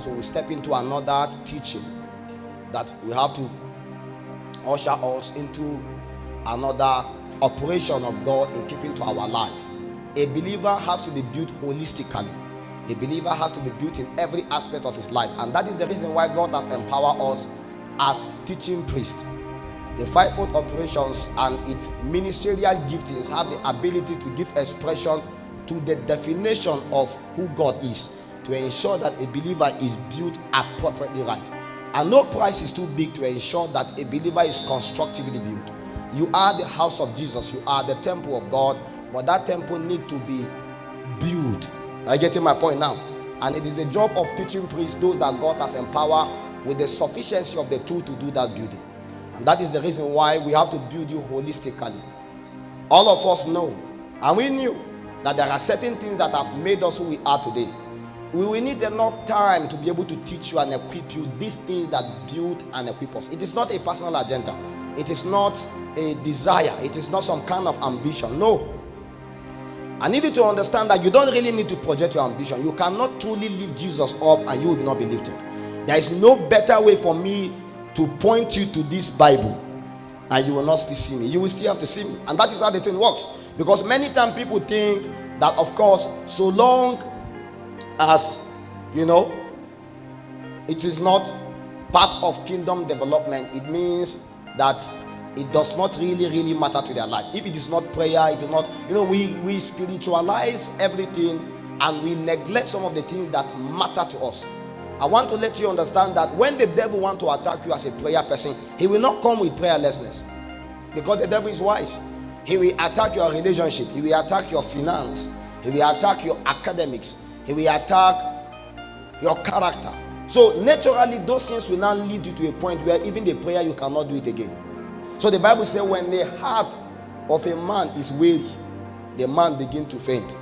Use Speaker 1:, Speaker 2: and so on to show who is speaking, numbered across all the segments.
Speaker 1: So we step into another teaching that we have to usher us into another operation of God in keeping to our life. A believer has to be built holistically. A believer has to be built in every aspect of his life, and that is the reason why God has empowered us as teaching priests. The fivefold operations and its ministerial giftings have the ability to give expression to the definition of who God is, to ensure that a believer is built appropriately right. And no price is too big to ensure that a believer is constructively built. You are the house of Jesus, you are the temple of God, but that temple needs to be built. Are you getting my point now? And it is the job of teaching priests, those that God has empowered with the sufficiency of the tool to do that building. And that is the reason why we have to build you holistically. All of us know, and we knew, that there are certain things that have made us who we are today. We will need enough time to be able to teach you and equip you these things that build and equip us. It is not a personal agenda. It is not a desire. It is not some kind of ambition. No. I need you to understand that you don't really need to project your ambition. You cannot truly lift Jesus up and you will not be lifted. There is no better way for me to point you to this Bible and you will not still see me. You will still have to see me. And that is how the thing works. Because many times people think that, of course, so long as, it is not part of kingdom development, it means that it does not really matter to their life. If it is not prayer, if it's not, we spiritualize everything and we neglect some of the things that matter to us. I want to let you understand that when the devil wants to attack you as a prayer person, he will not come with prayerlessness, because the devil is wise. He will attack your relationship, he will attack your finance, he will attack your academics, he will attack your character. So naturally those things will now lead you to a point where even the prayer you cannot do it again. So the Bible says when the heart of a man is weary, the man begins to faint.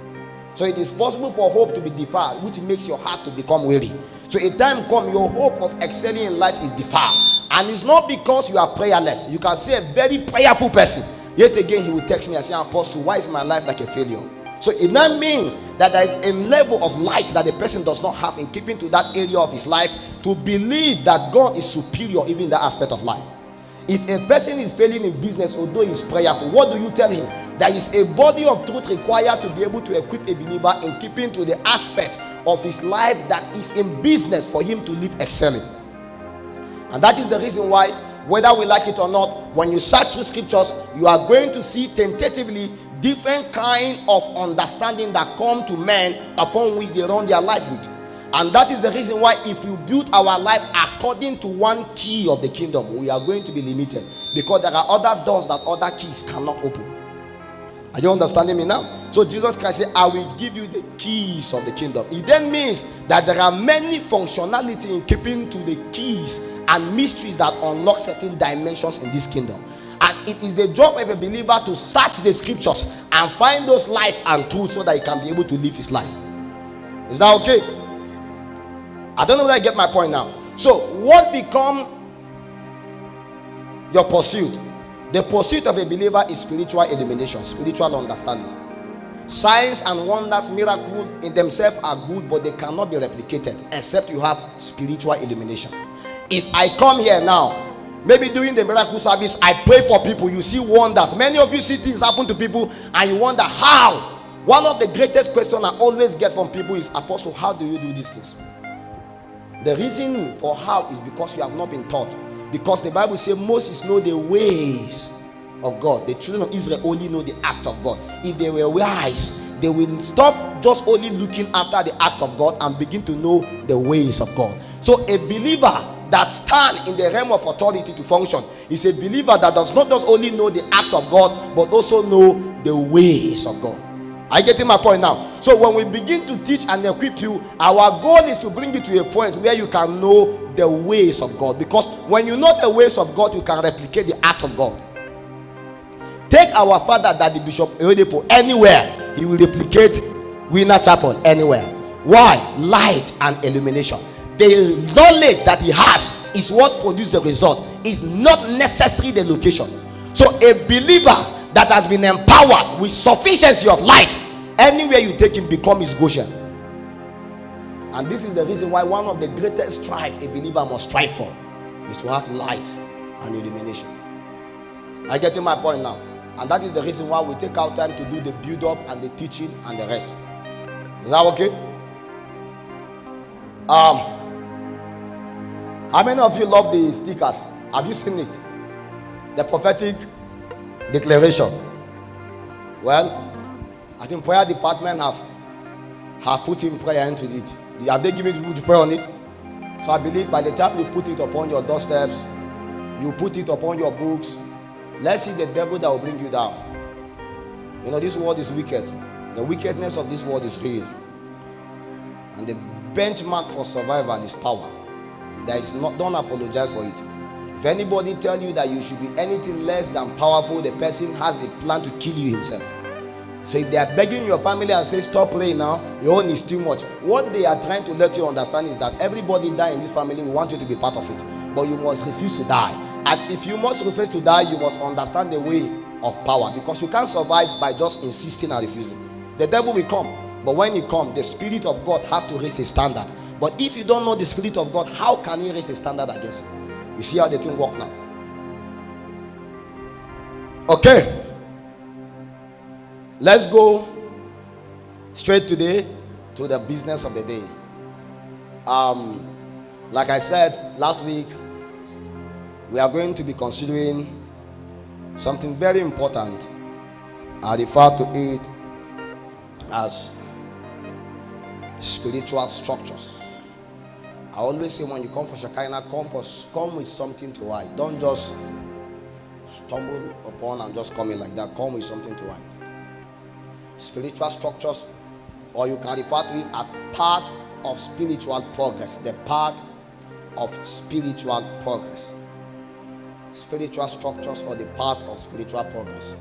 Speaker 1: So it is possible for hope to be defiled, which makes your heart to become weary. So a time comes, your hope of excelling in life is defiled. And it's not because you are prayerless. You can see a very prayerful person, yet again he will text me and say, Apostle, why is my life like a failure? So it doesn't mean that there is a level of light that the person does not have in keeping to that area of his life to believe that God is superior even in that aspect of life. If a person is failing in business, although he's prayerful, what do you tell him? There is a body of truth required to be able to equip a believer in keeping to the aspect of his life that is in business for him to live excelling. And that is the reason why, whether we like it or not, when you search through scriptures, you are going to see tentatively different kind of understanding that come to men upon which they run their life with. And that is the reason why if you build our life according to one key of the kingdom, we are going to be limited, because there are other doors that other keys cannot open. Are you understanding me now? So Jesus Christ said, I will give you the keys of the kingdom. It then means that there are many functionality in keeping to the keys and mysteries that unlock certain dimensions in this kingdom. And it is the job of a believer to search the scriptures and find those life and truth so that he can be able to live his life. Is that okay? I don't know whether I get my point now. So what become your pursuit? The pursuit of a believer is spiritual illumination, spiritual understanding. Signs and wonders, miracles in themselves are good, but they cannot be replicated except you have spiritual illumination. If I come here now, maybe during the miracle service, I pray for people, you see wonders. Many of you see things happen to people and you wonder how. One of the greatest questions I always get from people is, Apostle, how do you do these things? The reason for how is because you have not been taught. Because the Bible says Moses know the ways of God. The children of Israel only know the act of God. If they were wise, they will stop just only looking after the act of God and begin to know the ways of God. So a believer that stands in the realm of authority to function is a believer that does not just only know the act of God, but also know the ways of God. Are you getting my point now? So when we begin to teach and equip you, our goal is to bring you to a point where you can know the ways of God. Because when you know the ways of God, you can replicate the act of God. Take our father, Daddy Bishop Oyedepo, anywhere, he will replicate Winner Chapel anywhere. Why? Light and illumination. The knowledge that he has is what produces the result. It's not necessarily the location. So a believer that has been empowered with sufficiency of light, anywhere you take him become his Goshen. And this is the reason why one of the greatest strive a believer must strive for is to have light and illumination. I get to my point now. And that is the reason why we take our time to do the build-up and the teaching and the rest. Is that okay? How many of you love the stickers? Have you seen it? The prophetic declaration. Well, I think prayer department have put in prayer into it. Have they given people to pray on it? So I believe by the time you put it upon your doorsteps, you put it upon your books, let's see the devil that will bring you down. You know, this world is wicked. The wickedness of this world is real. And the benchmark for survival is power. Don't apologize for it. If anybody tell you that you should be anything less than powerful, the person has the plan to kill you himself. So if they are begging your family and say stop praying now, your own is too much. What they are trying to let you understand is that everybody die in this family. We want you to be part of it, but you must refuse to die. And if you must refuse to die, you must understand the way of power, because you can't survive by just insisting and refusing. The devil will come, but when he comes, the Spirit of God have to raise a standard. But if you don't know the Spirit of God, how can he raise a standard against you? You see how the thing work now? Okay. Let's go straight today to the business of the day. Like I said last week, we are going to be considering something very important. I refer to it as spiritual structures. I always say when you come for Shekinah, come with something to write. Don't just stumble upon and just come in like that. Come with something to write. Spiritual structures, or you can refer to it as part of spiritual progress. The part of spiritual progress. Spiritual structures, or the part of spiritual progress.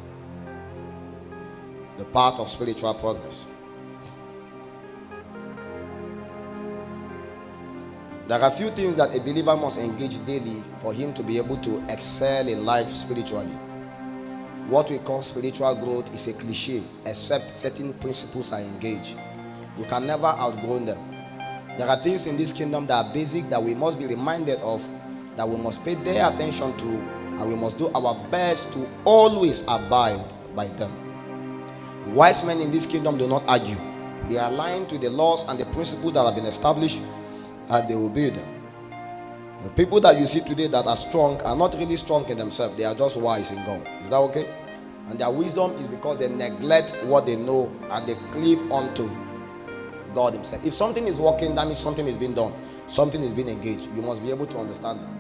Speaker 1: The part of spiritual progress. There are a few things that a believer must engage daily for him to be able to excel in life spiritually. What we call spiritual growth is a cliche, except certain principles are engaged. You can never outgrow them. There are things in this kingdom that are basic that we must be reminded of, that we must pay their attention to, and we must do our best to always abide by them. Wise men in this kingdom do not argue. They are aligned to the laws and the principles that have been established, and they obey them. The people that you see today that are strong are not really strong in themselves. They are just wise in God. Is that okay? And their wisdom is because they neglect what they know and they cleave onto God himself. If something is working, that means something is being done. Something is being engaged. You must be able to understand that.